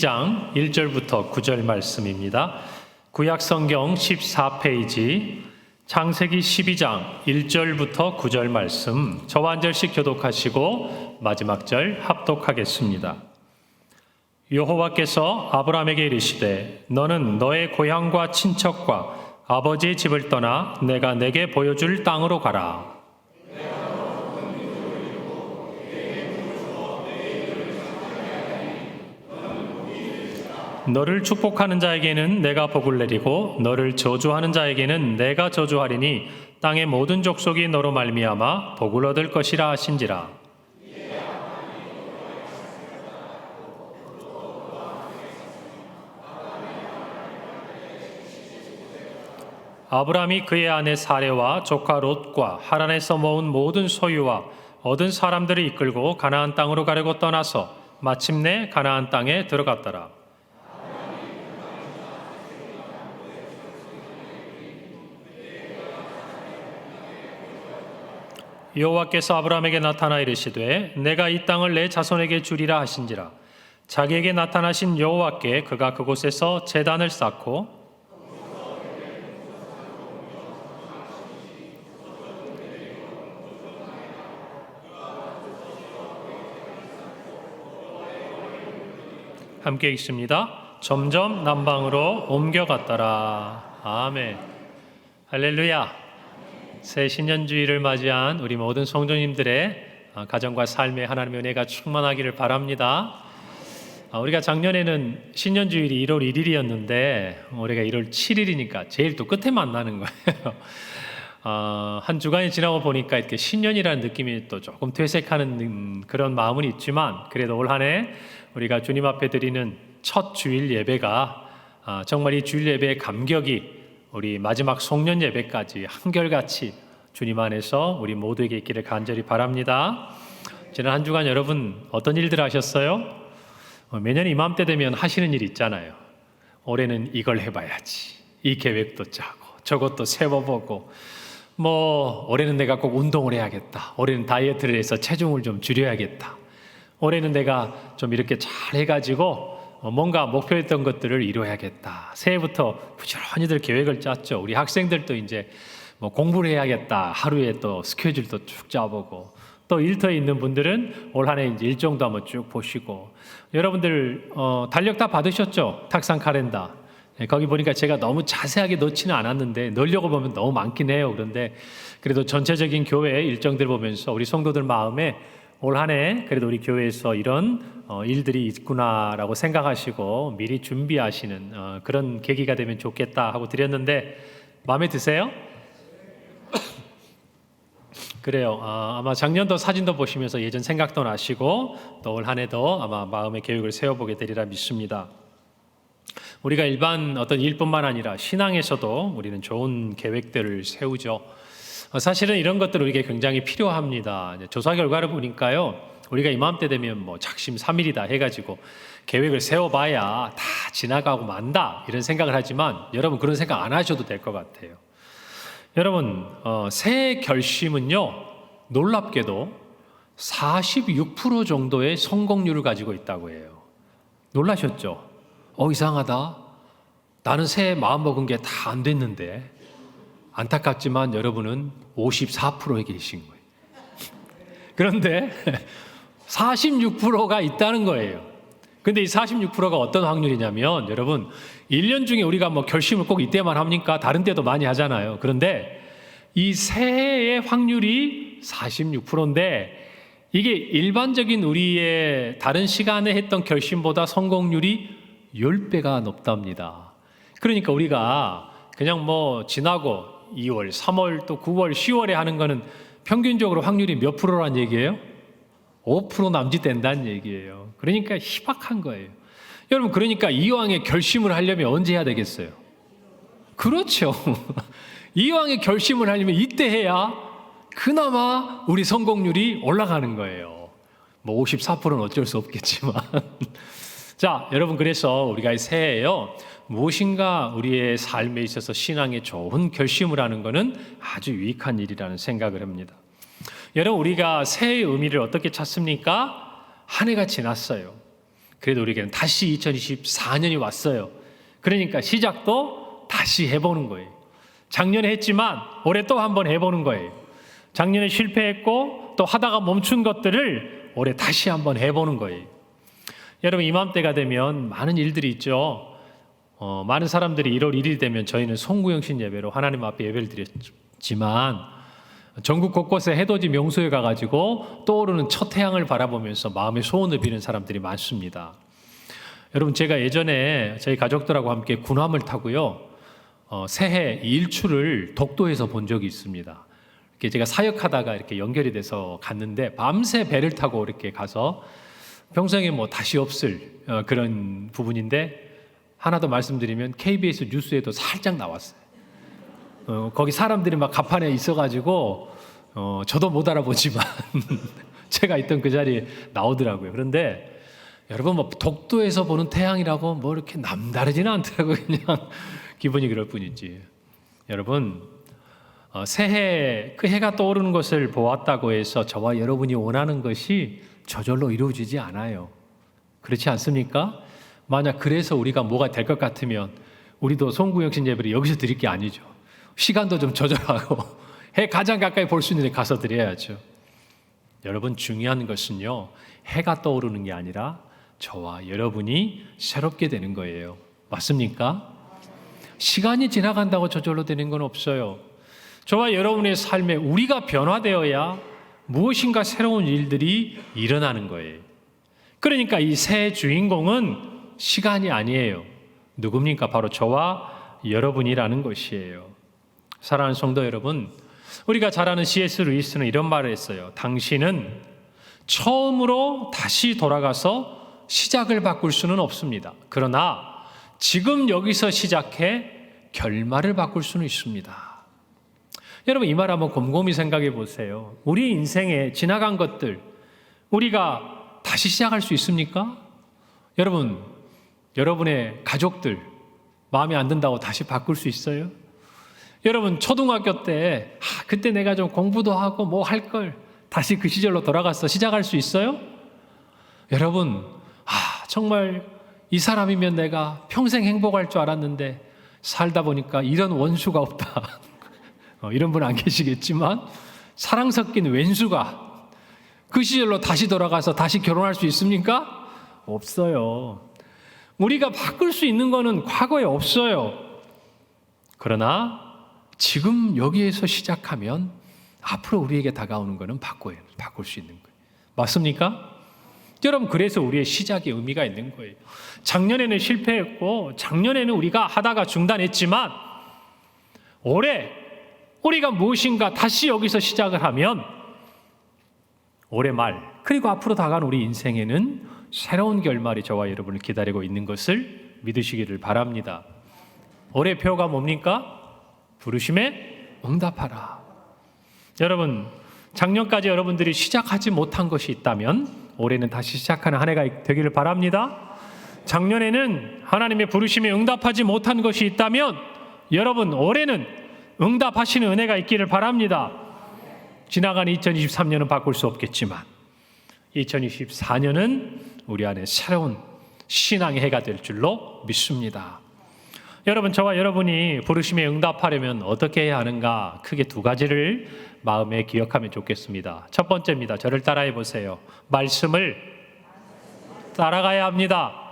장 1절부터 9절 말씀입니다. 구약 성경 14페이지 창세기 12장 1절부터 9절 말씀 저와 한 절씩 교독하시고 마지막 절 합독하겠습니다. 여호와께서 아브라함에게 이르시되 너는 너의 고향과 친척과 아버지의 집을 떠나 내가 내게 보여줄 땅으로 가라. 너를 축복하는 자에게는 내가 복을 내리고 너를 저주하는 자에게는 내가 저주하리니 땅의 모든 족속이 너로 말미암아 복을 얻을 것이라 하신지라. 아브라함이 그의 아내 사레와 조카 롯과 하란에서 모은 모든 소유와 얻은 사람들을 이끌고 가나안 땅으로 가려고 떠나서 마침내 가나안 땅에 들어갔더라. 여호와께서 아브라함에게 나타나 이르시되 내가 이 땅을 내 자손에게 주리라 하신지라. 자기에게 나타나신 여호와께 그가 그곳에서 제단을 쌓고 함께 읽습니다. 점점 남방으로 옮겨갔더라. 아멘. 할렐루야. 새 신년주의를 맞이한 우리 모든 성도님들의 가정과 삶에 하나님의 은혜가 충만하기를 바랍니다. 우리가 작년에는 신년주일이 1월 1일이었는데 올해가 1월 7일이니까 제일 또 끝에 만나는 거예요. 한 주간이 지나고 보니까 이렇게 신년이라는 느낌이 또 조금 퇴색하는 그런 마음은 있지만 그래도 올 한 해 우리가 주님 앞에 드리는 첫 주일 예배가 정말 이 주일 예배의 감격이 우리 마지막 송년 예배까지 한결같이 주님 안에서 우리 모두에게 있기를 간절히 바랍니다. 지난 한 주간 여러분 어떤 일들 하셨어요? 매년 이맘때 되면 하시는 일 있잖아요. 올해는 이걸 해봐야지. 이 계획도 짜고 저것도 세워보고 올해는 내가 꼭 운동을 해야겠다. 올해는 다이어트를 해서 체중을 좀 줄여야겠다. 올해는 내가 좀 이렇게 잘 해가지고 뭔가 목표했던 것들을 이루어야겠다. 새해부터 부지런히들 계획을 짰죠. 우리 학생들도 이제 공부를 해야겠다. 하루에 또 스케줄도 쭉 짜보고 또 일터에 있는 분들은 올 한 해 이제 일정도 한번 쭉 보시고 여러분들 달력 다 받으셨죠? 탁상 카렌더. 거기 보니까 제가 너무 자세하게 넣지는 않았는데 넣으려고 보면 너무 많긴 해요. 그런데 그래도 전체적인 교회 일정들 보면서 우리 성도들 마음에 올 한 해 그래도 우리 교회에서 이런 일들이 있구나라고 생각하시고 미리 준비하시는 그런 계기가 되면 좋겠다 하고 드렸는데 마음에 드세요? 그래요. 아마 작년도 사진도 보시면서 예전 생각도 나시고 또 올 한 해도 아마 마음의 계획을 세워보게 되리라 믿습니다. 우리가 일반 어떤 일뿐만 아니라 신앙에서도 우리는 좋은 계획들을 세우죠. 사실은 이런 것들 우리에게 굉장히 필요합니다. 조사 결과를 보니까요, 우리가 이맘때 되면 작심삼일이다 해가지고 계획을 세워봐야 다 지나가고 만다 이런 생각을 하지만 여러분 그런 생각 안 하셔도 될 것 같아요. 여러분 새해 결심은요 놀랍게도 46% 정도의 성공률을 가지고 있다고 해요. 놀라셨죠? 이상하다. 나는 새해 마음먹은 게 다 안 됐는데 안타깝지만 여러분은 54%에 계신 거예요. 그런데 46%가 있다는 거예요. 근데 이 46%가 어떤 확률이냐면 여러분 1년 중에 우리가 결심을 꼭 이때만 합니까? 다른 때도 많이 하잖아요. 그런데 이 새해의 확률이 46%인데 이게 일반적인 우리의 다른 시간에 했던 결심보다 성공률이 10배가 높답니다. 그러니까 우리가 그냥 지나고 2월, 3월, 또 9월, 10월에 하는 거는 평균적으로 확률이 몇 프로란 얘기예요? 5% 남짓 된다는 얘기예요. 그러니까 희박한 거예요. 여러분 그러니까 이왕에 결심을 하려면 언제 해야 되겠어요? 그렇죠. 이왕에 결심을 하려면 이때 해야 그나마 우리 성공률이 올라가는 거예요. 54%는 어쩔 수 없겠지만 자, 여러분 그래서 우리가 새해에요 무엇인가 우리의 삶에 있어서 신앙에 좋은 결심을 하는 것은 아주 유익한 일이라는 생각을 합니다. 여러분 우리가 새해의 의미를 어떻게 찾습니까? 한 해가 지났어요. 그래도 우리에게는 다시 2024년이 왔어요. 그러니까 시작도 다시 해보는 거예요. 작년에 했지만 올해 또 한번 해보는 거예요. 작년에 실패했고 또 하다가 멈춘 것들을 올해 다시 한번 해보는 거예요. 여러분, 이맘때가 되면 많은 일들이 있죠. 많은 사람들이 1월 1일이 되면 저희는 송구영신 예배로 하나님 앞에 예배를 드렸지만 전국 곳곳에 해돋이 명소에 가가지고 떠오르는 첫 태양을 바라보면서 마음의 소원을 비는 사람들이 많습니다. 여러분, 제가 예전에 저희 가족들하고 함께 군함을 타고요, 새해 일출을 독도에서 본 적이 있습니다. 이렇게 제가 사역하다가 이렇게 연결이 돼서 갔는데 밤새 배를 타고 이렇게 가서 평생에 뭐 다시 없을 그런 부분인데, 하나 더 말씀드리면 KBS 뉴스에도 살짝 나왔어요. 거기 사람들이 막 가판에 있어가지고 저도 못 알아보지만 제가 있던 그 자리에 나오더라고요. 그런데 여러분, 뭐 독도에서 보는 태양이라고 뭐 이렇게 남다르지는 않더라고요. 그냥 기분이 그럴 뿐이지. 여러분, 새해 그 해가 떠오르는 것을 보았다고 해서 저와 여러분이 원하는 것이 저절로 이루어지지 않아요. 그렇지 않습니까? 만약 그래서 우리가 뭐가 될 것 같으면 우리도 송구영신 예배를 여기서 드릴 게 아니죠. 시간도 좀 조절하고 해 가장 가까이 볼 수 있는 데 가서 드려야죠. 여러분, 중요한 것은요, 해가 떠오르는 게 아니라 저와 여러분이 새롭게 되는 거예요. 맞습니까? 시간이 지나간다고 저절로 되는 건 없어요. 저와 여러분의 삶에 우리가 변화되어야 무엇인가 새로운 일들이 일어나는 거예요. 그러니까 이 새해 주인공은 시간이 아니에요. 누굽니까? 바로 저와 여러분이라는 것이에요. 사랑하는 성도 여러분, 우리가 잘 아는 C.S. 루이스는 이런 말을 했어요. 당신은 처음으로 다시 돌아가서 시작을 바꿀 수는 없습니다. 그러나 지금 여기서 시작해 결말을 바꿀 수는 있습니다. 여러분, 이 말 한번 곰곰이 생각해 보세요. 우리 인생에 지나간 것들 우리가 다시 시작할 수 있습니까? 여러분, 여러분의 가족들 마음에 안 든다고 다시 바꿀 수 있어요? 여러분, 초등학교 때 그때 내가 좀 공부도 하고 뭐 할 걸 다시 그 시절로 돌아가서 시작할 수 있어요? 여러분, 정말 이 사람이면 내가 평생 행복할 줄 알았는데 살다 보니까 이런 원수가 없다. 이런 분 안 계시겠지만 사랑 섞인 왼수가 그 시절로 다시 돌아가서 다시 결혼할 수 있습니까? 없어요. 우리가 바꿀 수 있는 거는 과거에 없어요. 그러나 지금 여기에서 시작하면 앞으로 우리에게 다가오는 거는 바꿀 수 있는 거예요. 맞습니까? 여러분, 그래서 우리의 시작에 의미가 있는 거예요. 작년에는 실패했고 작년에는 우리가 하다가 중단했지만 올해 우리가 무엇인가 다시 여기서 시작을 하면 올해 말 그리고 앞으로 다가가는 우리 인생에는 새로운 결말이 저와 여러분을 기다리고 있는 것을 믿으시기를 바랍니다. 올해 표가 뭡니까? 부르심에 응답하라. 여러분, 작년까지 여러분들이 시작하지 못한 것이 있다면 올해는 다시 시작하는 한 해가 되기를 바랍니다. 작년에는 하나님의 부르심에 응답하지 못한 것이 있다면 여러분, 올해는 응답하시는 은혜가 있기를 바랍니다. 지나간 2023년은 바꿀 수 없겠지만 2024년은 우리 안에 새로운 신앙의 해가 될 줄로 믿습니다. 여러분, 저와 여러분이 부르심에 응답하려면 어떻게 해야 하는가? 크게 두 가지를 마음에 기억하면 좋겠습니다. 첫 번째입니다. 저를 따라해 보세요. 말씀을 따라가야 합니다.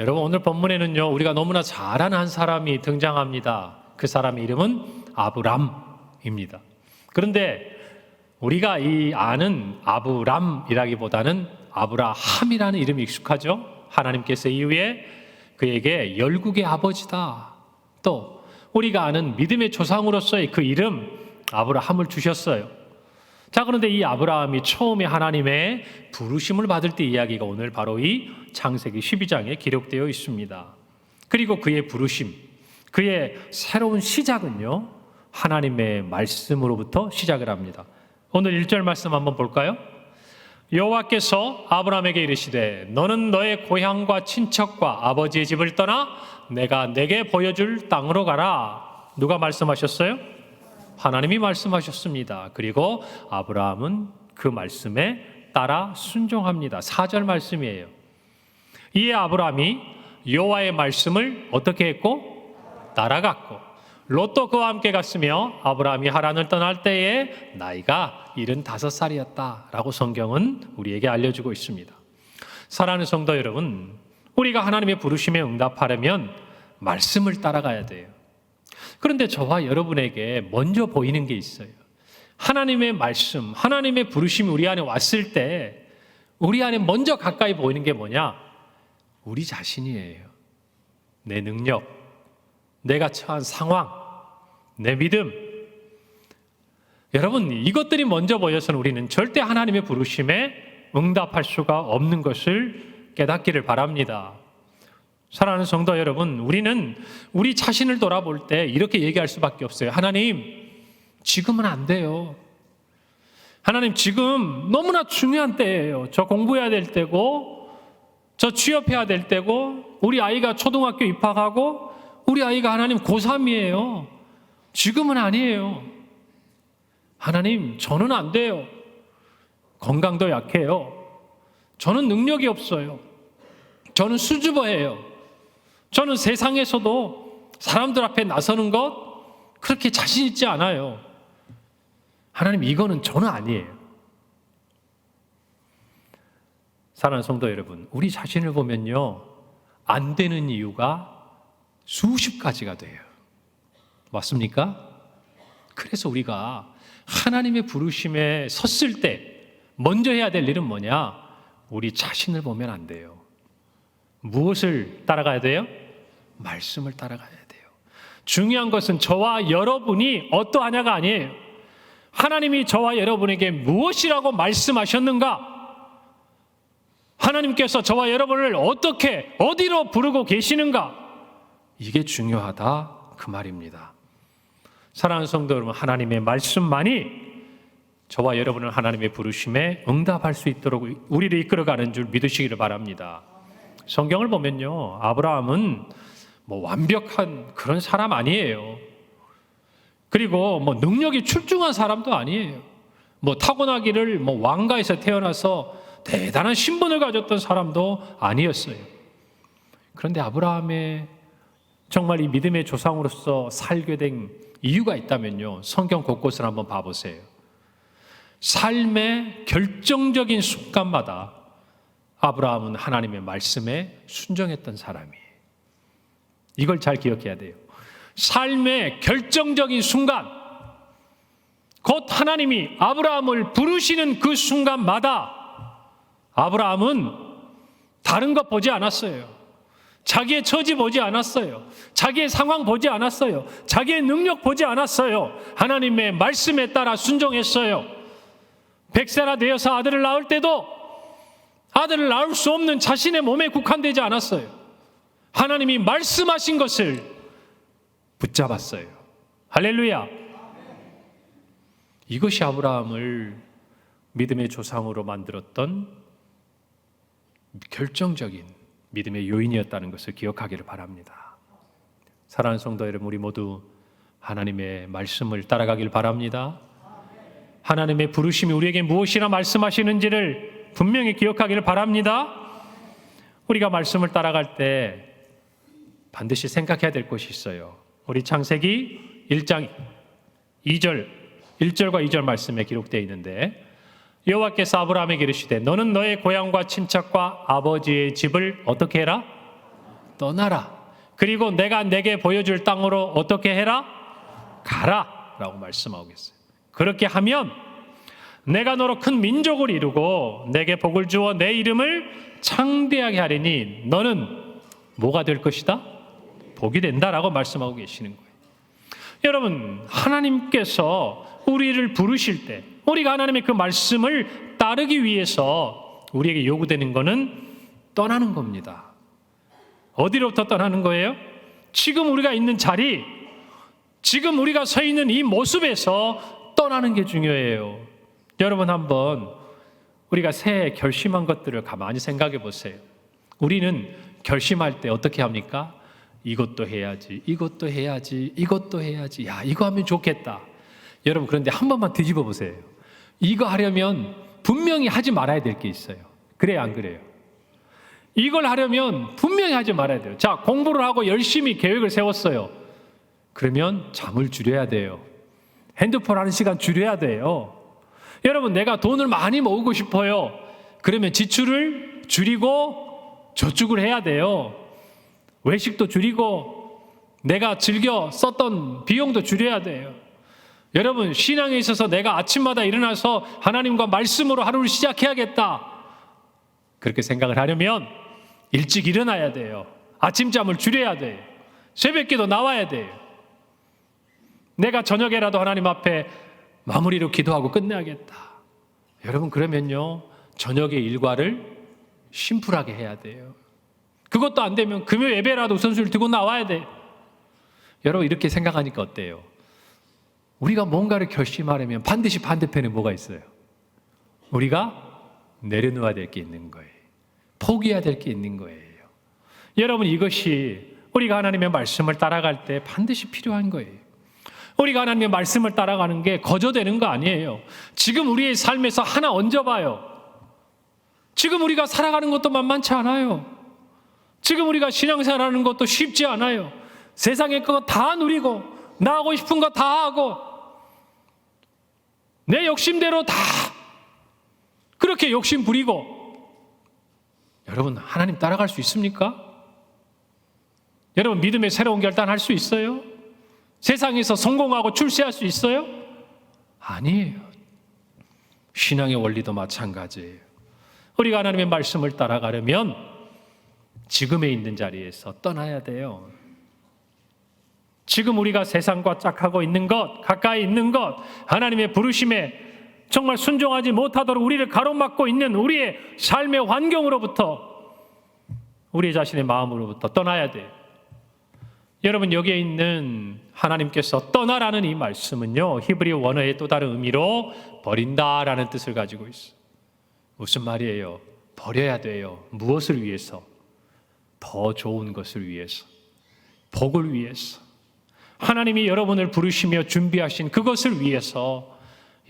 여러분, 오늘 본문에는요, 우리가 너무나 잘 아는 한 사람이 등장합니다. 그 사람의 이름은 아브람입니다. 그런데 우리가 이 아는 아브람이라기보다는 아브라함이라는 이름이 익숙하죠. 하나님께서 이후에 그에게 열국의 아버지다, 또 우리가 아는 믿음의 조상으로서의 그 이름 아브라함을 주셨어요. 자, 그런데 이 아브라함이 처음에 하나님의 부르심을 받을 때 이야기가 오늘 바로 이 창세기 12장에 기록되어 있습니다. 그리고 그의 부르심, 그의 새로운 시작은요, 하나님의 말씀으로부터 시작을 합니다. 오늘 1절 말씀 한번 볼까요? 여호와께서 아브라함에게 이르시되 너는 너의 고향과 친척과 아버지의 집을 떠나 내가 내게 보여줄 땅으로 가라. 누가 말씀하셨어요? 하나님이 말씀하셨습니다. 그리고 아브라함은 그 말씀에 따라 순종합니다. 4절 말씀이에요. 이에 아브라함이 여호와의 말씀을 어떻게 했고? 따라갔고 롯도 그와 함께 갔으며 아브라함이 하란을 떠날 때에 나이가 75살이었다 라고 성경은 우리에게 알려주고 있습니다. 사랑하는 성도 여러분, 우리가 하나님의 부르심에 응답하려면 말씀을 따라가야 돼요. 그런데 저와 여러분에게 먼저 보이는 게 있어요. 하나님의 말씀, 하나님의 부르심이 우리 안에 왔을 때 우리 안에 먼저 가까이 보이는 게 뭐냐? 우리 자신이에요. 내 능력, 내가 처한 상황, 내 믿음. 여러분, 이것들이 먼저 보여서는 우리는 절대 하나님의 부르심에 응답할 수가 없는 것을 깨닫기를 바랍니다. 사랑하는 성도 여러분, 우리는 우리 자신을 돌아볼 때 이렇게 얘기할 수밖에 없어요. 하나님, 지금은 안 돼요. 하나님, 지금 너무나 중요한 때예요. 저 공부해야 될 때고, 저 취업해야 될 때고, 우리 아이가 초등학교 입학하고, 우리 아이가 하나님 고3이에요. 지금은 아니에요. 하나님, 저는 안 돼요. 건강도 약해요. 저는 능력이 없어요. 저는 수줍어해요. 저는 세상에서도 사람들 앞에 나서는 것 그렇게 자신 있지 않아요. 하나님, 이거는 저는 아니에요. 사랑하는 성도 여러분, 우리 자신을 보면요, 안 되는 이유가 수십 가지가 돼요. 맞습니까? 그래서 우리가 하나님의 부르심에 섰을 때 먼저 해야 될 일은 뭐냐? 우리 자신을 보면 안 돼요. 무엇을 따라가야 돼요? 말씀을 따라가야 돼요. 중요한 것은 저와 여러분이 어떠하냐가 아니에요. 하나님이 저와 여러분에게 무엇이라고 말씀하셨는가? 하나님께서 저와 여러분을 어떻게, 어디로 부르고 계시는가? 이게 중요하다, 그 말입니다. 사랑하는 성도 여러분, 하나님의 말씀만이 저와 여러분을 하나님의 부르심에 응답할 수 있도록 우리를 이끌어가는 줄 믿으시기를 바랍니다. 성경을 보면요, 아브라함은 완벽한 그런 사람 아니에요. 그리고 능력이 출중한 사람도 아니에요. 타고나기를 왕가에서 태어나서 대단한 신분을 가졌던 사람도 아니었어요. 그런데 아브라함의 정말 이 믿음의 조상으로서 살게 된 이유가 있다면요, 성경 곳곳을 한번 봐보세요. 삶의 결정적인 순간마다 아브라함은 하나님의 말씀에 순종했던 사람이에요. 이걸 잘 기억해야 돼요. 삶의 결정적인 순간, 곧 하나님이 아브라함을 부르시는 그 순간마다 아브라함은 다른 것 보지 않았어요. 자기의 처지 보지 않았어요. 자기의 상황 보지 않았어요. 자기의 능력 보지 않았어요. 하나님의 말씀에 따라 순종했어요. 100세나 되어서 아들을 낳을 때도 아들을 낳을 수 없는 자신의 몸에 국한되지 않았어요. 하나님이 말씀하신 것을 붙잡았어요. 할렐루야. 이것이 아브라함을 믿음의 조상으로 만들었던 결정적인 믿음의 요인이었다는 것을 기억하기를 바랍니다. 사랑하는 성도 여러분, 우리 모두 하나님의 말씀을 따라가길 바랍니다. 하나님의 부르심이 우리에게 무엇이나 말씀하시는지를 분명히 기억하기를 바랍니다. 우리가 말씀을 따라갈 때 반드시 생각해야 될 것이 있어요. 우리 창세기 1장 1절과 2절 말씀에 기록되어 있는데, 여호와께서 아브라함에게 이르시되 너는 너의 고향과 친척과 아버지의 집을 어떻게 해라? 떠나라. 그리고 내가 내게 보여줄 땅으로 어떻게 해라? 가라 라고 말씀하고 있어요. 그렇게 하면 내가 너로 큰 민족을 이루고 내게 복을 주어 내 이름을 창대하게 하리니 너는 뭐가 될 것이다? 복이 된다라고 말씀하고 계시는 거예요. 여러분, 하나님께서 우리를 부르실 때 우리가 하나님의 그 말씀을 따르기 위해서 우리에게 요구되는 것은 떠나는 겁니다. 어디로부터 떠나는 거예요? 지금 우리가 있는 자리, 지금 우리가 서 있는 이 모습에서 떠나는 게 중요해요. 여러분, 한번 우리가 새해 결심한 것들을 가만히 생각해 보세요. 우리는 결심할 때 어떻게 합니까? 이것도 해야지, 이것도 해야지, 이것도 해야지. 야, 이거 하면 좋겠다. 여러분, 그런데 한 번만 뒤집어 보세요. 이거 하려면 분명히 하지 말아야 될 게 있어요. 그래요, 안 그래요? 이걸 하려면 분명히 하지 말아야 돼요. 자, 공부를 하고 열심히 계획을 세웠어요. 그러면 잠을 줄여야 돼요. 핸드폰 하는 시간 줄여야 돼요. 여러분, 내가 돈을 많이 모으고 싶어요. 그러면 지출을 줄이고 저축을 해야 돼요. 외식도 줄이고 내가 즐겨 썼던 비용도 줄여야 돼요. 여러분, 신앙에 있어서 내가 아침마다 일어나서 하나님과 말씀으로 하루를 시작해야겠다, 그렇게 생각을 하려면 일찍 일어나야 돼요. 아침잠을 줄여야 돼요. 새벽기도 나와야 돼요. 내가 저녁에라도 하나님 앞에 마무리로 기도하고 끝내야겠다. 여러분, 그러면요, 저녁의 일과를 심플하게 해야 돼요. 그것도 안 되면 금요 예배라도 우선순위를 두고 나와야 돼요. 여러분, 이렇게 생각하니까 어때요? 우리가 뭔가를 결심하려면 반드시 반대편에 뭐가 있어요? 우리가 내려놓아야 될 게 있는 거예요. 포기해야 될 게 있는 거예요. 여러분, 이것이 우리가 하나님의 말씀을 따라갈 때 반드시 필요한 거예요. 우리가 하나님의 말씀을 따라가는 게 거저되는 거 아니에요. 지금 우리의 삶에서 하나 얹어봐요. 지금 우리가 살아가는 것도 만만치 않아요. 지금 우리가 신앙생활하는 것도 쉽지 않아요. 세상의 것 다 누리고 나 하고 싶은 거 다 하고 내 욕심대로 다 그렇게 욕심 부리고, 여러분, 하나님 따라갈 수 있습니까? 여러분, 믿음의 새로운 결단할 수 있어요? 세상에서 성공하고 출세할 수 있어요? 아니에요. 신앙의 원리도 마찬가지예요. 우리가 하나님의 말씀을 따라가려면 지금에 있는 자리에서 떠나야 돼요. 지금 우리가 세상과 짝하고 있는 것, 가까이 있는 것, 하나님의 부르심에 정말 순종하지 못하도록 우리를 가로막고 있는 우리의 삶의 환경으로부터, 우리 자신의 마음으로부터 떠나야 돼요. 여러분, 여기에 있는 하나님께서 떠나라는 이 말씀은요, 히브리 원어의 또 다른 의미로 버린다라는 뜻을 가지고 있어요. 무슨 말이에요? 버려야 돼요. 무엇을 위해서? 더 좋은 것을 위해서, 복을 위해서, 하나님이 여러분을 부르시며 준비하신 그것을 위해서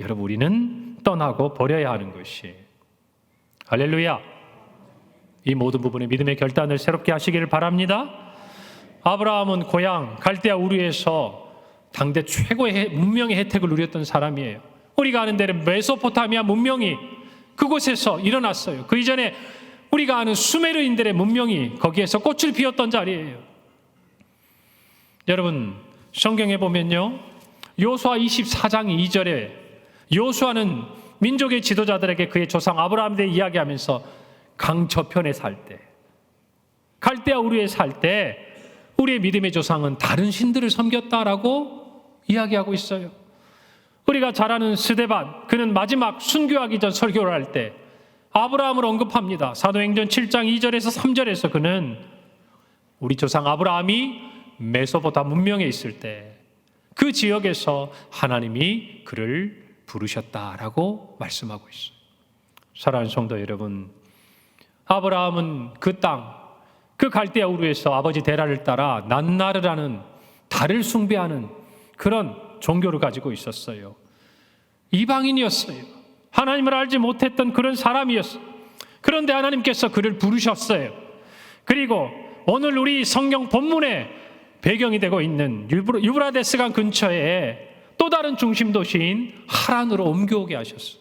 여러분, 우리는 떠나고 버려야 하는 것이. 할렐루야. 이 모든 부분에 믿음의 결단을 새롭게 하시기를 바랍니다. 아브라함은 고향 갈대아 우르에서 당대 최고의 문명의 혜택을 누렸던 사람이에요. 우리가 아는 대로 메소포타미아 문명이 그곳에서 일어났어요. 그 이전에 우리가 아는 수메르인들의 문명이 거기에서 꽃을 피웠던 자리예요. 여러분, 성경에 보면요, 요수아 24장 2절에 요수아는 민족의 지도자들에게 그의 조상 아브라함에 대해 이야기하면서 강 저편에 살 때, 갈대아 우르에 살 때 우리의 믿음의 조상은 다른 신들을 섬겼다라고 이야기하고 있어요. 우리가 잘 아는 스데반, 그는 마지막 순교하기 전 설교를 할 때 아브라함을 언급합니다. 사도행전 7장 2절에서 3절에서 그는 우리 조상 아브라함이 메소포타 문명에 있을 때 그 지역에서 하나님이 그를 부르셨다라고 말씀하고 있어요. 사랑하는 성도 여러분, 아브라함은 그 땅, 그 갈대아 우르에서 아버지 데라를 따라 난나르라는 달을 숭배하는 그런 종교를 가지고 있었어요. 이방인이었어요. 하나님을 알지 못했던 그런 사람이었어요. 그런데 하나님께서 그를 부르셨어요. 그리고 오늘 우리 성경 본문의 배경이 되고 있는 유브라데스강 근처에 또 다른 중심 도시인 하란으로 옮겨오게 하셨어요.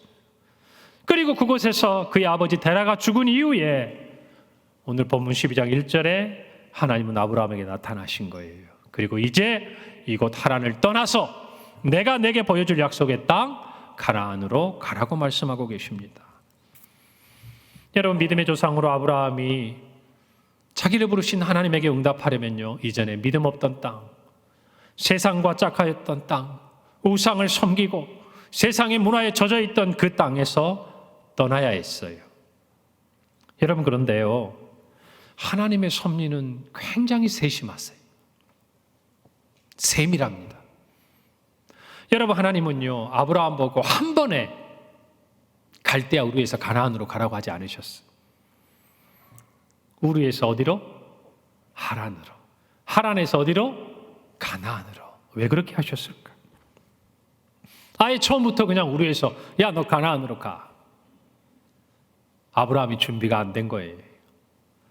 그리고 그곳에서 그의 아버지 데라가 죽은 이후에 오늘 본문 12장 1절에 하나님은 아브라함에게 나타나신 거예요. 그리고 이제 이곳 하란을 떠나서 내가 내게 보여줄 약속의 땅 가나안으로 가라고 말씀하고 계십니다. 여러분, 믿음의 조상으로 아브라함이 자기를 부르신 하나님에게 응답하려면요, 이전에 믿음 없던 땅, 세상과 짝하였던 땅, 우상을 섬기고 세상의 문화에 젖어 있던 그 땅에서 떠나야 했어요. 여러분, 그런데요, 하나님의 섭리는 굉장히 세심하세요. 세밀합니다. 여러분, 하나님은요, 아브라함 보고 한 번에 갈대아 우르에서 가나안으로 가라고 하지 않으셨어요. 우르에서 어디로? 하란으로. 하란에서 어디로? 가나안으로. 왜 그렇게 하셨을까? 아예 처음부터 그냥 우르에서 야, 너 가나안으로 가. 아브라함이 준비가 안 된 거예요.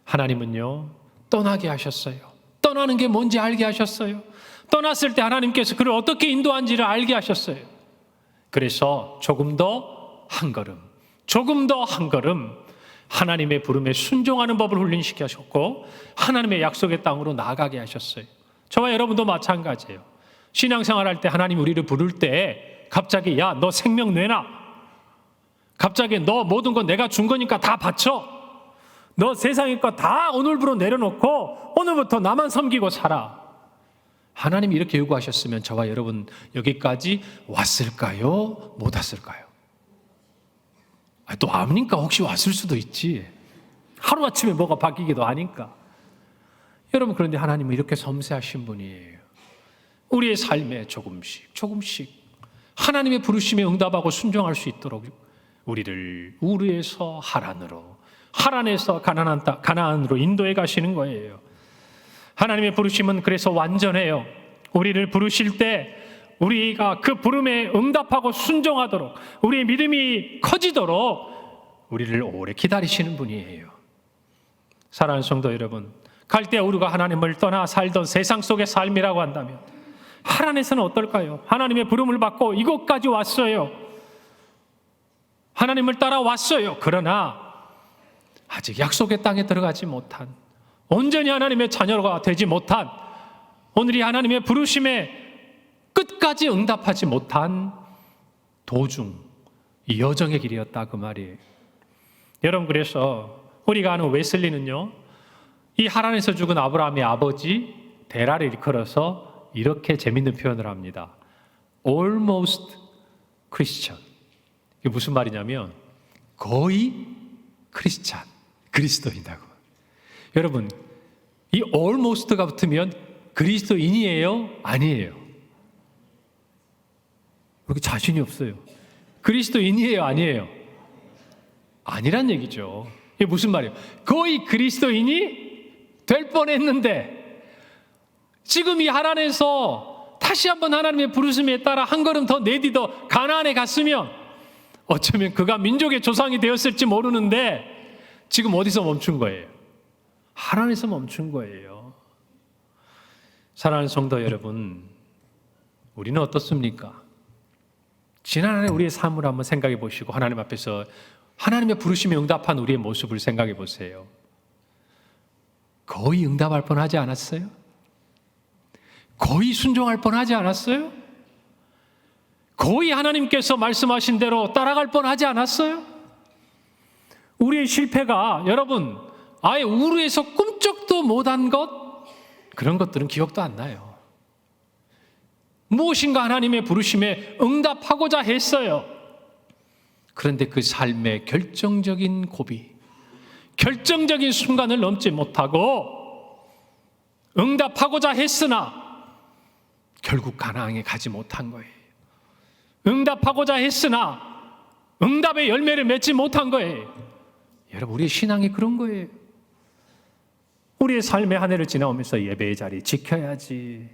하나님은요, 떠나게 하셨어요. 떠나는 게 뭔지 알게 하셨어요. 떠났을 때 하나님께서 그를 어떻게 인도한지를 알게 하셨어요. 그래서 조금 더 한 걸음 하나님의 부름에 순종하는 법을 훈련시키셨고 하나님의 약속의 땅으로 나아가게 하셨어요. 저와 여러분도 마찬가지예요. 신앙생활할 때 하나님 우리를 부를 때 갑자기 야, 너 생명 내놔. 갑자기 너 모든 건 내가 준 거니까 다 바쳐. 너 세상의 거 다 오늘부로 내려놓고 오늘부터 나만 섬기고 살아. 하나님이 이렇게 요구하셨으면 저와 여러분 여기까지 왔을까요? 못 왔을까요? 또 아니까 혹시 왔을 수도 있지. 하루아침에 뭐가 바뀌기도 하니까. 여러분, 그런데 하나님은 이렇게 섬세하신 분이에요. 우리의 삶에 조금씩 하나님의 부르심에 응답하고 순종할 수 있도록 우리를 우르에서 하란으로, 하란에서 가나안으로 인도해 가시는 거예요. 하나님의 부르심은 그래서 완전해요. 우리를 부르실 때 우리가 그 부름에 응답하고 순종하도록, 우리의 믿음이 커지도록 우리를 오래 기다리시는 분이에요. 사랑하는 성도 여러분, 갈대아 우르가 하나님을 떠나 살던 세상 속의 삶이라고 한다면 하란에서는 어떨까요? 하나님의 부름을 받고 이곳까지 왔어요. 하나님을 따라왔어요. 그러나 아직 약속의 땅에 들어가지 못한, 온전히 하나님의 자녀가 되지 못한, 오늘이 하나님의 부르심에 끝까지 응답하지 못한 도중, 이 여정의 길이었다 그 말이에요. 여러분, 그래서 우리가 아는 웨슬리는요, 이 하란에서 죽은 아브라함의 아버지 데라를 일컬어서 이렇게 재밌는 표현을 합니다. Almost Christian. 이게 무슨 말이냐면 거의 크리스찬, 그리스도인이라고. 여러분, 이 almost가 붙으면 그리스도인이에요? 아니에요? 그렇게 자신이 없어요. 그리스도인이에요? 아니에요? 아니란 얘기죠. 이게 무슨 말이에요? 거의 그리스도인이 될 뻔했는데 지금 이 하란에서 다시 한번 하나님의 부르심에 따라 한 걸음 더 내디뎌 가나안에 갔으면 어쩌면 그가 민족의 조상이 되었을지 모르는데 지금 어디서 멈춘 거예요? 하란에서 멈춘 거예요. 사랑하는 성도 여러분, 우리는 어떻습니까? 지난 한 해 우리의 삶을 한번 생각해 보시고 하나님 앞에서 하나님의 부르심에 응답한 우리의 모습을 생각해 보세요. 거의 응답할 뻔하지 않았어요? 거의 순종할 뻔하지 않았어요? 거의 하나님께서 말씀하신 대로 따라갈 뻔하지 않았어요? 우리의 실패가 여러분 아예 우르에서 꿈쩍도 못한 것, 그런 것들은 기억도 안 나요. 무엇인가 하나님의 부르심에 응답하고자 했어요. 그런데 그 삶의 결정적인 고비, 결정적인 순간을 넘지 못하고 응답하고자 했으나 결국 가나안에 가지 못한 거예요. 응답하고자 했으나 응답의 열매를 맺지 못한 거예요. 여러분, 우리의 신앙이 그런 거예요. 우리의 삶의 한 해를 지나오면서 예배의 자리 지켜야지,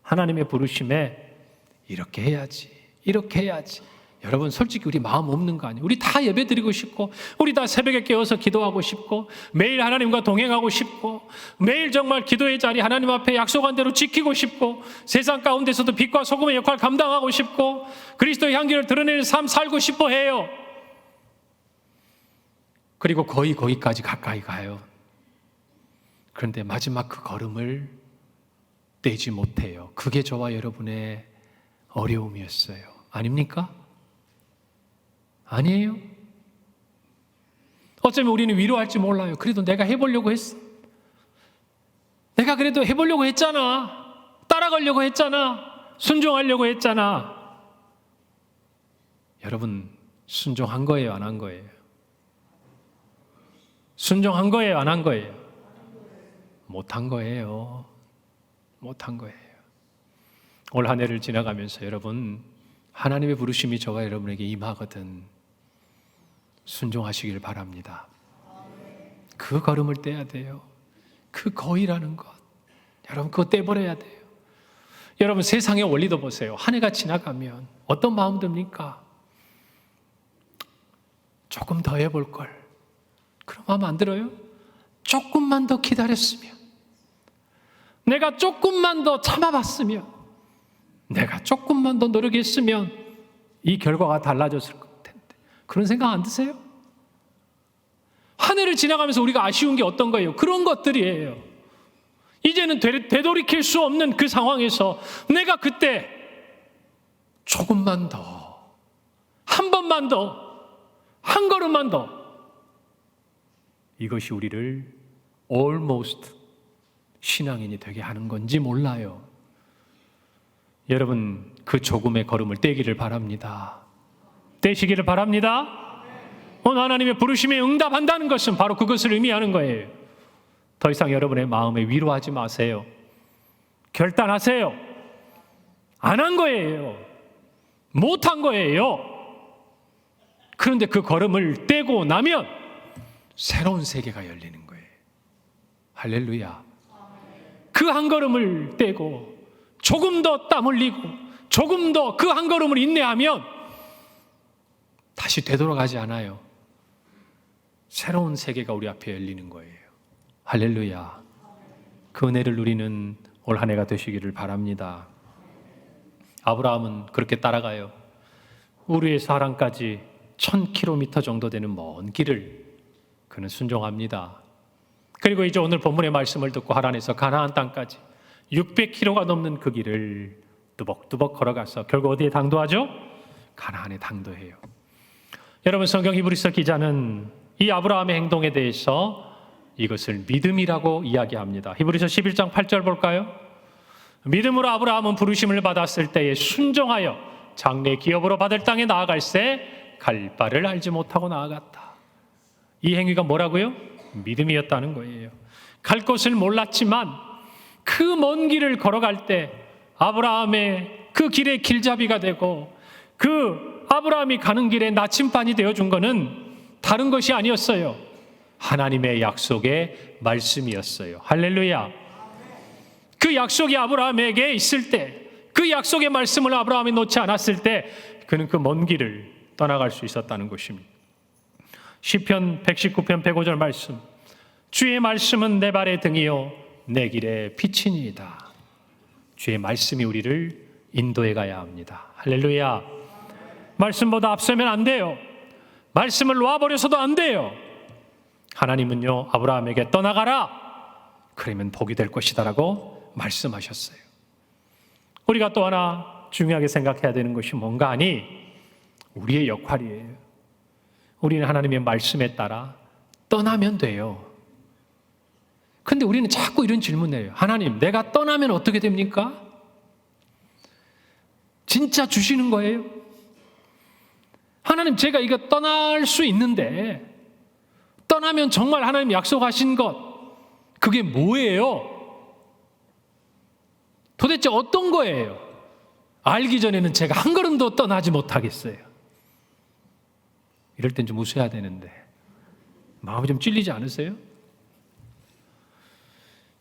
하나님의 부르심에 이렇게 해야지, 이렇게 해야지. 여러분, 솔직히 우리 마음 없는 거 아니에요? 우리 다 예배 드리고 싶고, 우리 다 새벽에 깨어서 기도하고 싶고, 매일 하나님과 동행하고 싶고, 매일 정말 기도의 자리 하나님 앞에 약속한 대로 지키고 싶고, 세상 가운데서도 빛과 소금의 역할 감당하고 싶고, 그리스도의 향기를 드러내는 삶 살고 싶어 해요. 그리고 거의 거기까지 가까이 가요. 그런데 마지막 그 걸음을 떼지 못해요. 그게 저와 여러분의 어려움이었어요. 아닙니까? 아니에요? 어쩌면 우리는 위로할지 몰라요. 그래도 내가 해보려고 했어. 내가 그래도 해보려고 했잖아. 따라가려고 했잖아. 순종하려고 했잖아. 여러분, 순종한 거예요? 안 한 거예요? 순종한 거예요? 안 한 거예요? 못한 거예요. 못한 거예요. 올 한 해를 지나가면서 여러분, 하나님의 부르심이 저와 여러분에게 임하거든 순종하시길 바랍니다. 그 걸음을 떼야 돼요. 그 거이라는 것, 여러분 그거 떼버려야 돼요. 여러분, 세상의 원리도 보세요. 한 해가 지나가면 어떤 마음 듭니까? 조금 더 해볼 걸, 그럼 마음 안 들어요? 조금만 더 기다렸으면, 내가 조금만 더 참아봤으면, 내가 조금만 더 노력했으면 이 결과가 달라졌을 텐데, 그런 생각 안 드세요? 한 해를 지나가면서 우리가 아쉬운 게 어떤 거예요? 그런 것들이에요. 이제는 되돌이킬 수 없는 그 상황에서 내가 그때 조금만 더, 한 번만 더, 한 걸음만 더, 이것이 우리를 almost 신앙인이 되게 하는 건지 몰라요. 여러분, 그 조금의 걸음을 떼기를 바랍니다. 떼시기를 바랍니다. 오늘 하나님의 부르심에 응답한다는 것은 바로 그것을 의미하는 거예요. 더 이상 여러분의 마음에 위로하지 마세요. 결단하세요. 안 한 거예요. 못 한 거예요. 그런데 그 걸음을 떼고 나면 새로운 세계가 열리는 거예요. 할렐루야. 그 한 걸음을 떼고 조금 더 땀 흘리고 조금 더 그 한 걸음을 인내하면 다시 되돌아가지 않아요. 새로운 세계가 우리 앞에 열리는 거예요. 할렐루야. 그 은혜를 누리는 올 한 해가 되시기를 바랍니다. 아브라함은 그렇게 따라가요. 우르에서 하란까지 1000km 정도 되는 먼 길을 그는 순종합니다. 그리고 이제 오늘 본문의 말씀을 듣고 하란에서 가나안 땅까지 600km가 넘는 그 길을 뚜벅뚜벅 걸어가서 결국 어디에 당도하죠? 가나안에 당도해요. 여러분, 성경 히브리서 기자는 이 아브라함의 행동에 대해서 이것을 믿음이라고 이야기합니다. 히브리서 11장 8절 볼까요? 믿음으로 아브라함은 부르심을 받았을 때에 순종하여 장래 기업으로 받을 땅에 나아갈새 갈 바를 알지 못하고 나아갔다. 이 행위가 뭐라고요? 믿음이었다는 거예요. 갈 곳을 몰랐지만 그 먼 길을 걸어갈 때 아브라함의 그 길의 길잡이가 되고 그 아브라함이 가는 길에 나침반이 되어준 것은 다른 것이 아니었어요. 하나님의 약속의 말씀이었어요. 할렐루야. 그 약속이 아브라함에게 있을 때, 그 약속의 말씀을 아브라함이 놓지 않았을 때 그는 그 먼 길을 떠나갈 수 있었다는 것입니다. 시편 119편 105절 말씀, 주의 말씀은 내 발의 등이요 내 길의 빛이니이다. 주의 말씀이 우리를 인도해 가야 합니다. 할렐루야. 말씀보다 앞서면 안 돼요. 말씀을 놔버려서도 안 돼요. 하나님은요, 아브라함에게 떠나가라, 그러면 복이 될 것이다라고 말씀하셨어요. 우리가 또 하나 중요하게 생각해야 되는 것이 뭔가 하니 우리의 역할이에요. 우리는 하나님의 말씀에 따라 떠나면 돼요. 근데 우리는 자꾸 이런 질문을 해요. 하나님, 내가 떠나면 어떻게 됩니까? 진짜 주시는 거예요? 하나님, 제가 이거 떠날 수 있는데 떠나면 정말 하나님 약속하신 것, 그게 뭐예요? 도대체 어떤 거예요? 알기 전에는 제가 한 걸음도 떠나지 못하겠어요. 이럴 땐 좀 웃어야 되는데 마음이 좀 찔리지 않으세요?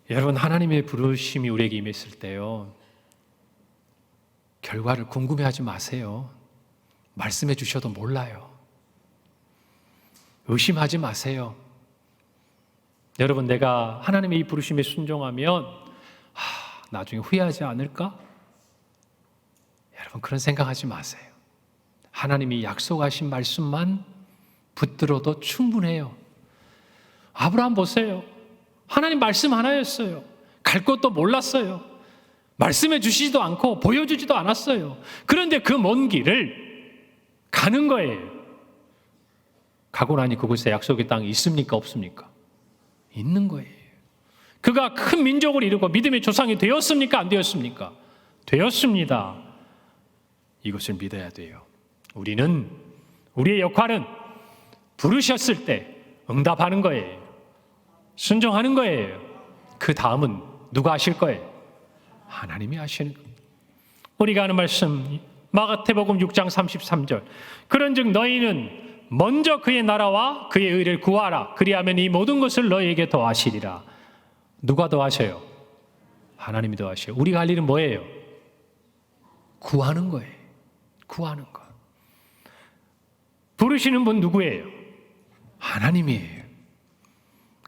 여러분, 하나님의 부르심이 우리에게 임했을 때요, 결과를 궁금해하지 마세요. 말씀해 주셔도 몰라요. 의심하지 마세요. 여러분, 내가 하나님의 이 부르심에 순종하면 나중에 후회하지 않을까? 여러분, 그런 생각하지 마세요. 하나님이 약속하신 말씀만 붙들어도 충분해요. 아브라함 보세요. 하나님 말씀 하나였어요. 갈 곳도 몰랐어요. 말씀해 주시지도 않고 보여주지도 않았어요. 그런데 그 먼 길을 가는 거예요. 가고 나니 그곳에 약속의 땅이 있습니까? 없습니까? 있는 거예요. 그가 큰 민족을 이루고 믿음의 조상이 되었습니까? 안 되었습니까? 되었습니다. 이것을 믿어야 돼요. 우리는, 우리의 역할은 부르셨을 때 응답하는 거예요. 순종하는 거예요. 그 다음은 누가 하실 거예요? 하나님이 하시는 겁니다. 우리가 하는 말씀, 마가복음 6장 33절, 그런즉 너희는 먼저 그의 나라와 그의 의를 구하라. 그리하면 이 모든 것을 너희에게 더하시리라. 누가 더하셔요? 하나님이 더하셔요. 우리가 할 일은 뭐예요? 구하는 거예요. 구하는 거. 부르시는 분 누구예요? 하나님이에요.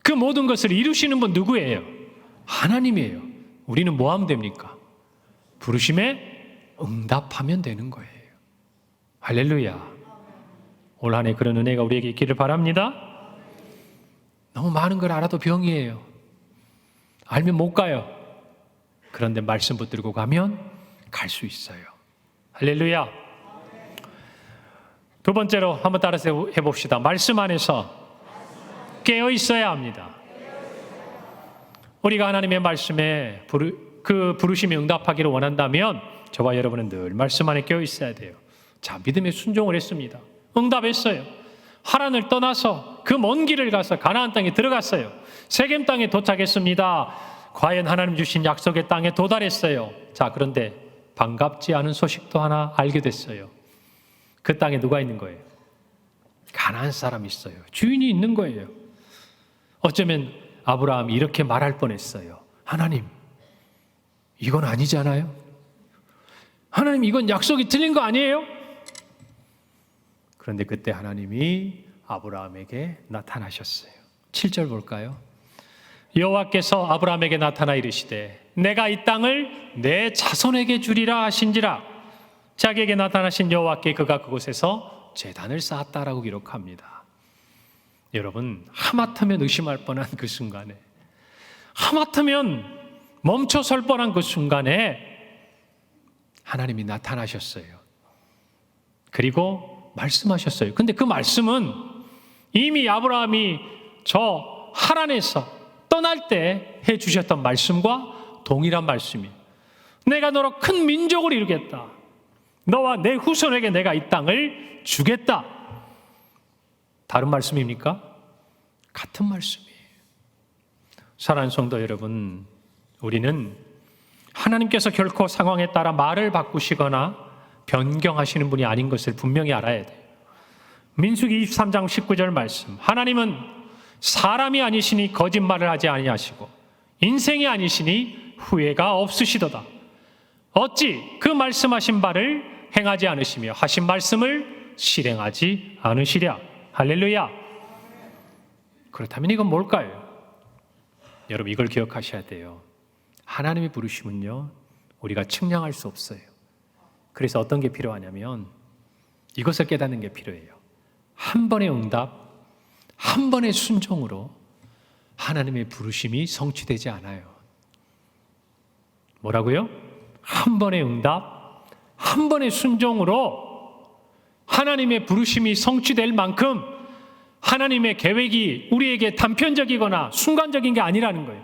그 모든 것을 이루시는 분 누구예요? 하나님이에요. 우리는 뭐 하면 됩니까? 부르심에 응답하면 되는 거예요. 할렐루야. 올 한 해 그런 은혜가 우리에게 있기를 바랍니다. 너무 많은 걸 알아도 병이에요. 알면 못 가요. 그런데 말씀 붙들고 가면 갈 수 있어요. 할렐루야. 두 번째로 한번 따라서 해봅시다. 말씀 안에서 깨어 있어야 합니다. 우리가 하나님의 말씀에 그 부르심에 응답하기를 원한다면 저와 여러분은 늘 말씀 안에 깨어 있어야 돼요. 자, 믿음에 순종을 했습니다. 응답했어요. 하란을 떠나서 그 먼 길을 가서 가나안 땅에 들어갔어요. 세겜 땅에 도착했습니다. 과연 하나님 주신 약속의 땅에 도달했어요. 자, 그런데 반갑지 않은 소식도 하나 알게 됐어요. 그 땅에 누가 있는 거예요? 가나안 사람이 있어요. 주인이 있는 거예요. 어쩌면 아브라함이 이렇게 말할 뻔했어요. 하나님, 이건 아니잖아요. 하나님, 이건 약속이 틀린 거 아니에요? 그런데 그때 하나님이 아브라함에게 나타나셨어요. 7절 볼까요? 여호와께서 아브라함에게 나타나 이르시되 내가 이 땅을 내 자손에게 주리라 하신지라. 자기에게 나타나신 여호와께 그가 그곳에서 제단을 쌓았다라고 기록합니다. 여러분, 하마터면 의심할 뻔한 그 순간에, 하마터면 멈춰설 뻔한 그 순간에 하나님이 나타나셨어요. 그리고 말씀하셨어요. 근데 그 말씀은 이미 아브라함이 저 하란에서 떠날 때 해주셨던 말씀과 동일한 말씀이에요. 내가 너로 큰 민족을 이루겠다. 너와 내 후손에게 내가 이 땅을 주겠다. 다른 말씀입니까? 같은 말씀이에요. 사랑하는 성도 여러분, 우리는 하나님께서 결코 상황에 따라 말을 바꾸시거나 변경하시는 분이 아닌 것을 분명히 알아야 돼요. 민수기 23장 19절 말씀, 하나님은 사람이 아니시니 거짓말을 하지 아니하시고 인생이 아니시니 후회가 없으시도다. 어찌 그 말씀하신 바를 행하지 않으시며 하신 말씀을 실행하지 않으시랴. 할렐루야. 그렇다면 이건 뭘까요? 여러분, 이걸 기억하셔야 돼요. 하나님의 부르심은요, 우리가 측량할 수 없어요. 그래서 어떤 게 필요하냐면 이것을 깨닫는 게 필요해요. 한 번의 응답, 한 번의 순종으로 하나님의 부르심이 성취되지 않아요. 뭐라고요? 한 번의 응답, 한 번의 순종으로 하나님의 부르심이 성취될 만큼 하나님의 계획이 우리에게 단편적이거나 순간적인 게 아니라는 거예요.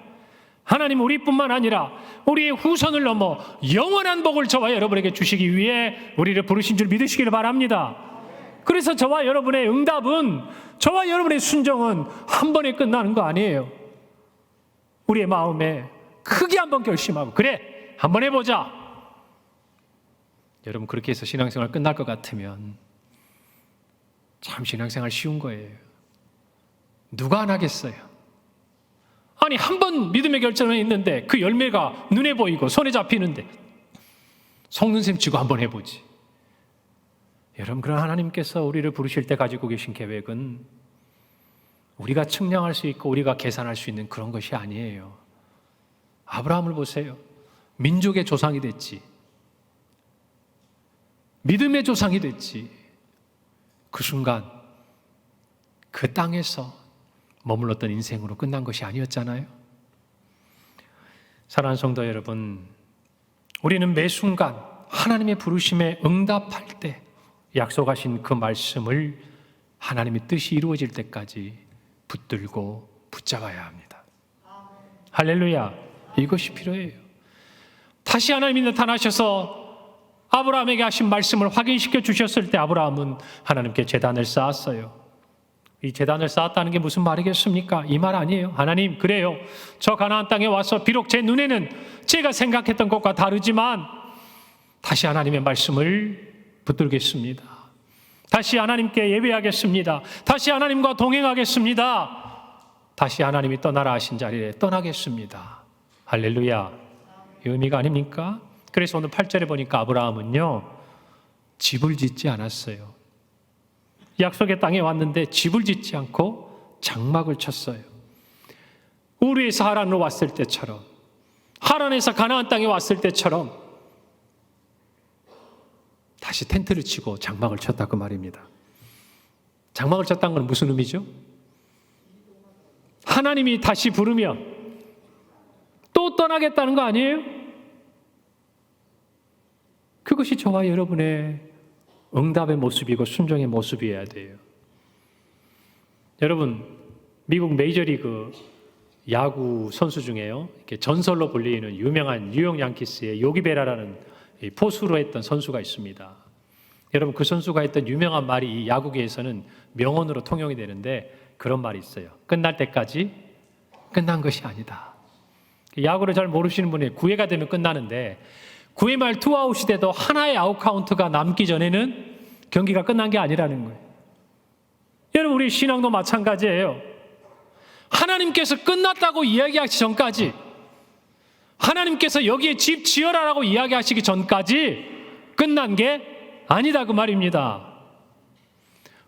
하나님 우리뿐만 아니라 우리의 후손을 넘어 영원한 복을 저와 여러분에게 주시기 위해 우리를 부르신 줄 믿으시기를 바랍니다. 그래서 저와 여러분의 응답은, 저와 여러분의 순종은 한 번에 끝나는 거 아니에요. 우리의 마음에 크게 한번 결심하고, 그래, 한번 해보자. 여러분, 그렇게 해서 신앙생활 끝날 것 같으면 참 신앙생활 쉬운 거예요. 누가 안 하겠어요? 아니, 한 번 믿음의 결정을 했는데 그 열매가 눈에 보이고 손에 잡히는데 속는 셈 치고 한번 해보지. 여러분, 그런 하나님께서 우리를 부르실 때 가지고 계신 계획은 우리가 측량할 수 있고 우리가 계산할 수 있는 그런 것이 아니에요. 아브라함을 보세요. 민족의 조상이 됐지. 믿음의 조상이 됐지. 그 순간 그 땅에서 머물렀던 인생으로 끝난 것이 아니었잖아요. 사랑하는 성도 여러분, 우리는 매 순간 하나님의 부르심에 응답할 때 약속하신 그 말씀을 하나님의 뜻이 이루어질 때까지 붙들고 붙잡아야 합니다. 할렐루야. 이것이 필요해요. 다시 하나님이 나타나셔서 아브라함에게 하신 말씀을 확인시켜 주셨을 때 아브라함은 하나님께 제단을 쌓았어요. 이 제단을 쌓았다는 게 무슨 말이겠습니까? 이 말 아니에요. 하나님, 그래요. 저 가나안 땅에 와서 비록 제 눈에는 제가 생각했던 것과 다르지만 다시 하나님의 말씀을 붙들겠습니다. 다시 하나님께 예배하겠습니다. 다시 하나님과 동행하겠습니다. 다시 하나님이 떠나라 하신 자리에 떠나겠습니다. 할렐루야. 이 의미가 아닙니까? 그래서 오늘 8절에 보니까 아브라함은요, 집을 짓지 않았어요. 약속의 땅에 왔는데 집을 짓지 않고 장막을 쳤어요. 우르에서 하란으로 왔을 때처럼, 하란에서 가나안 땅에 왔을 때처럼 다시 텐트를 치고 장막을 쳤다고 말입니다. 장막을 쳤다는 건 무슨 의미죠? 하나님이 다시 부르면 또 떠나겠다는 거 아니에요? 그것이 저와 여러분의 응답의 모습이고 순종의 모습이어야 돼요. 여러분, 미국 메이저리그 야구 선수 중에요, 이렇게 전설로 불리는 유명한 뉴욕 양키스의 요기 베라라는 포수로 했던 선수가 있습니다. 여러분, 그 선수가 했던 유명한 말이 이 야구계에서는 명언으로 통용이 되는데 그런 말이 있어요. 끝날 때까지 끝난 것이 아니다. 야구를 잘 모르시는 분이 9회가 되면 끝나는데 9회 말 투아웃이 돼도 하나의 아웃 카운트가 남기 전에는 경기가 끝난 게 아니라는 거예요. 여러분, 우리 신앙도 마찬가지예요. 하나님께서 끝났다고 이야기하기 전까지, 하나님께서 여기에 집 지어라라고 이야기하시기 전까지 끝난 게 아니다 그 말입니다.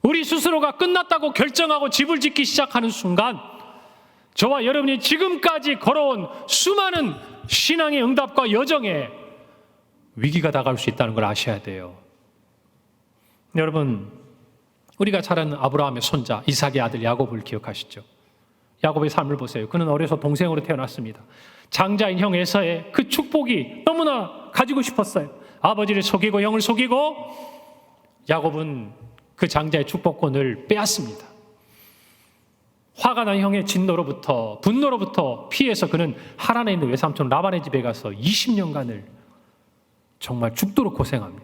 우리 스스로가 끝났다고 결정하고 집을 짓기 시작하는 순간 저와 여러분이 지금까지 걸어온 수많은 신앙의 응답과 여정에 위기가 다가올 수 있다는 걸 아셔야 돼요. 여러분, 우리가 잘 아는 아브라함의 손자 이삭의 아들 야곱을 기억하시죠? 야곱의 삶을 보세요. 그는 어려서 동생으로 태어났습니다. 장자인 형 에서의 그 축복이 너무나 가지고 싶었어요. 아버지를 속이고 형을 속이고 야곱은 그 장자의 축복권을 빼앗습니다. 화가 난 형의 진노로부터, 분노로부터 피해서 그는 하란에 있는 외삼촌 라반의 집에 가서 20년간을 정말 죽도록 고생합니다.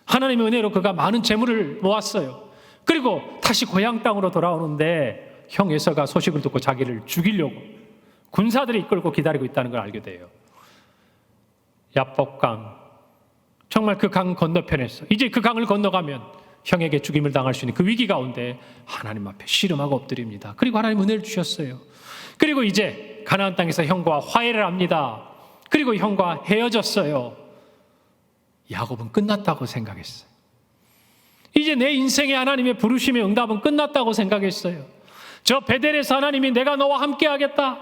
하나님의 은혜로 그가 많은 재물을 모았어요. 그리고 다시 고향 땅으로 돌아오는데 형 에서가 소식을 듣고 자기를 죽이려고 군사들이 이끌고 기다리고 있다는 걸 알게 돼요. 야복강, 정말 그 강 건너편에서 이제 그 강을 건너가면 형에게 죽임을 당할 수 있는 그 위기 가운데 하나님 앞에 씨름하고 엎드립니다. 그리고 하나님 은혜를 주셨어요. 그리고 이제 가나안 땅에서 형과 화해를 합니다. 그리고 형과 헤어졌어요. 야곱은 끝났다고 생각했어요. 이제 내 인생의 하나님의 부르심의 응답은 끝났다고 생각했어요. 저 베델에서 하나님이 내가 너와 함께 하겠다,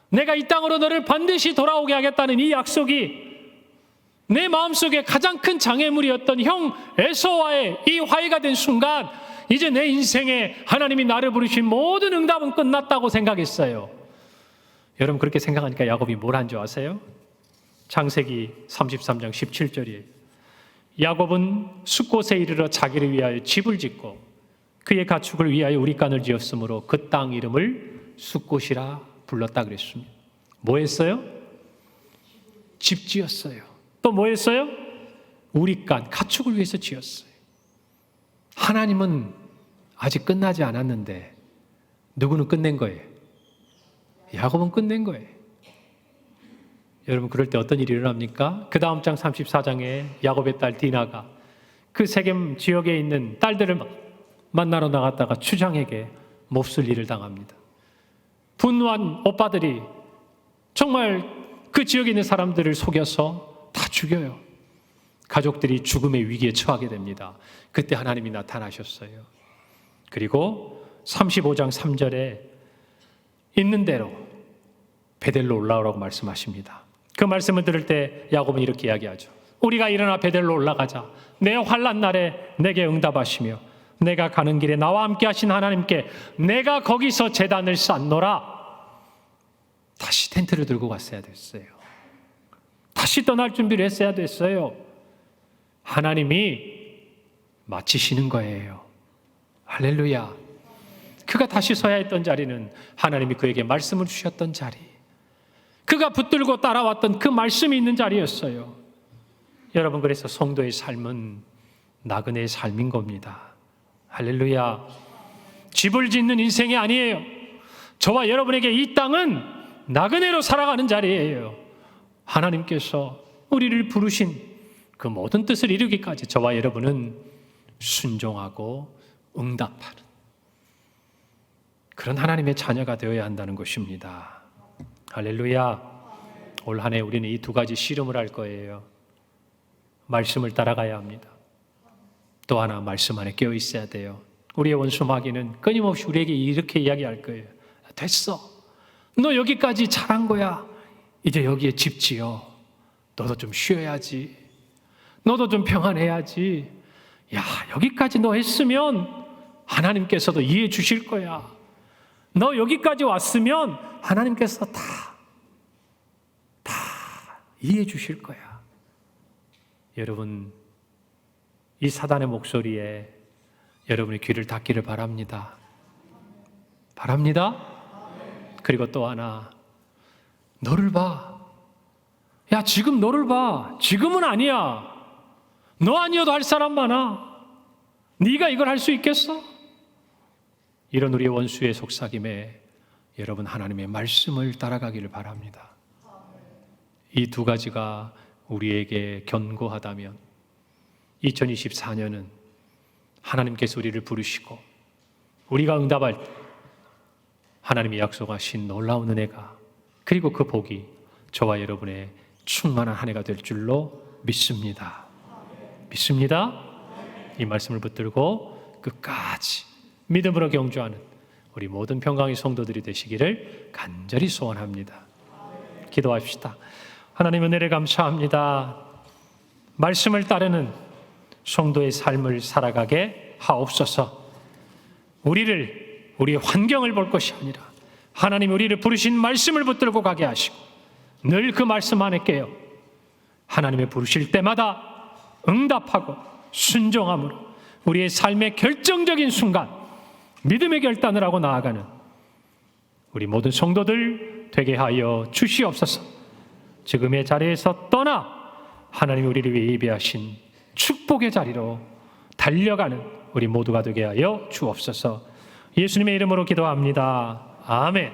내가 이 땅으로 너를 반드시 돌아오게 하겠다는 이 약속이 내 마음속에 가장 큰 장애물이었던 형 에서와의 이 화해가 된 순간 이제 내 인생에 하나님이 나를 부르신 모든 응답은 끝났다고 생각했어요. 여러분, 그렇게 생각하니까 야곱이 뭘 한 줄 아세요? 창세기 33장 17절이에요. 야곱은 숫곳에 이르러 자기를 위하여 집을 짓고 그의 가축을 위하여 우리간을 지었으므로 그 땅 이름을 숫곳이라 불렀다 그랬습니다. 뭐 했어요? 집 지었어요. 또 뭐 했어요? 우리간, 가축을 위해서 지었어요. 하나님은 아직 끝나지 않았는데 누구는 끝낸 거예요? 야곱은 끝낸 거예요. 여러분, 그럴 때 어떤 일이 일어납니까? 그 다음 장 34장에 야곱의 딸 디나가 그 세겜 지역에 있는 딸들을 만나러 나갔다가 추장에게 몹쓸 일을 당합니다. 분노한 오빠들이 정말 그 지역에 있는 사람들을 속여서 다 죽여요. 가족들이 죽음의 위기에 처하게 됩니다. 그때 하나님이 나타나셨어요. 그리고 35장 3절에 있는 대로 베델로 올라오라고 말씀하십니다. 그 말씀을 들을 때 야곱은 이렇게 이야기하죠. 우리가 일어나 베델로 올라가자. 내 환난 날에 내게 응답하시며 내가 가는 길에 나와 함께 하신 하나님께 내가 거기서 제단을 쌓노라. 다시 텐트를 들고 갔어야 됐어요. 다시 떠날 준비를 했어야 됐어요. 하나님이 마치시는 거예요. 할렐루야. 그가 다시 서야 했던 자리는 하나님이 그에게 말씀을 주셨던 자리, 그가 붙들고 따라왔던 그 말씀이 있는 자리였어요. 여러분, 그래서 성도의 삶은 나그네의 삶인 겁니다. 할렐루야. 집을 짓는 인생이 아니에요. 저와 여러분에게 이 땅은 나그네로 살아가는 자리예요. 하나님께서 우리를 부르신 그 모든 뜻을 이루기까지 저와 여러분은 순종하고 응답하는 그런 하나님의 자녀가 되어야 한다는 것입니다. 할렐루야. 올 한 해 우리는 이 두 가지 씨름을 할 거예요. 말씀을 따라가야 합니다. 또 하나, 말씀 안에 깨어 있어야 돼요. 우리의 원수 마귀는 끊임없이 우리에게 이렇게 이야기할 거예요. 됐어. 너 여기까지 잘한 거야. 이제 여기에 집 지어. 너도 좀 쉬어야지. 너도 좀 평안해야지. 야, 여기까지 너 했으면 하나님께서도 이해해 주실 거야. 너 여기까지 왔으면 하나님께서 다 이해해 주실 거야. 여러분, 이 사단의 목소리에 여러분의 귀를 닫기를 바랍니다. 바랍니다. 그리고 또 하나, 너를 봐. 야, 지금 너를 봐. 지금은 아니야. 너 아니어도 할 사람 많아. 네가 이걸 할 수 있겠어? 이런 우리의 원수의 속삭임에 여러분, 하나님의 말씀을 따라가기를 바랍니다. 이 두 가지가 우리에게 견고하다면 2024년은 하나님께서 우리를 부르시고 우리가 응답할 때 하나님이 약속하신 놀라운 은혜가, 그리고 그 복이 저와 여러분의 충만한 한 해가 될 줄로 믿습니다. 믿습니다. 이 말씀을 붙들고 끝까지 믿음으로 경주하는 우리 모든 평강의 성도들이 되시기를 간절히 소원합니다. 기도합시다. 하나님, 은혜를 감사합니다. 말씀을 따르는 성도의 삶을 살아가게 하옵소서. 우리의 환경을 볼 것이 아니라 하나님 우리를 부르신 말씀을 붙들고 가게 하시고 늘 그 말씀 안에 깨어 하나님의 부르실 때마다 응답하고 순종함으로 우리의 삶의 결정적인 순간 믿음의 결단을 하고 나아가는 우리 모든 성도들 되게 하여 주시옵소서. 지금의 자리에서 떠나 하나님이 우리를 위해 예비하신 축복의 자리로 달려가는 우리 모두가 되게 하여 주옵소서. 예수님의 이름으로 기도합니다. 아멘.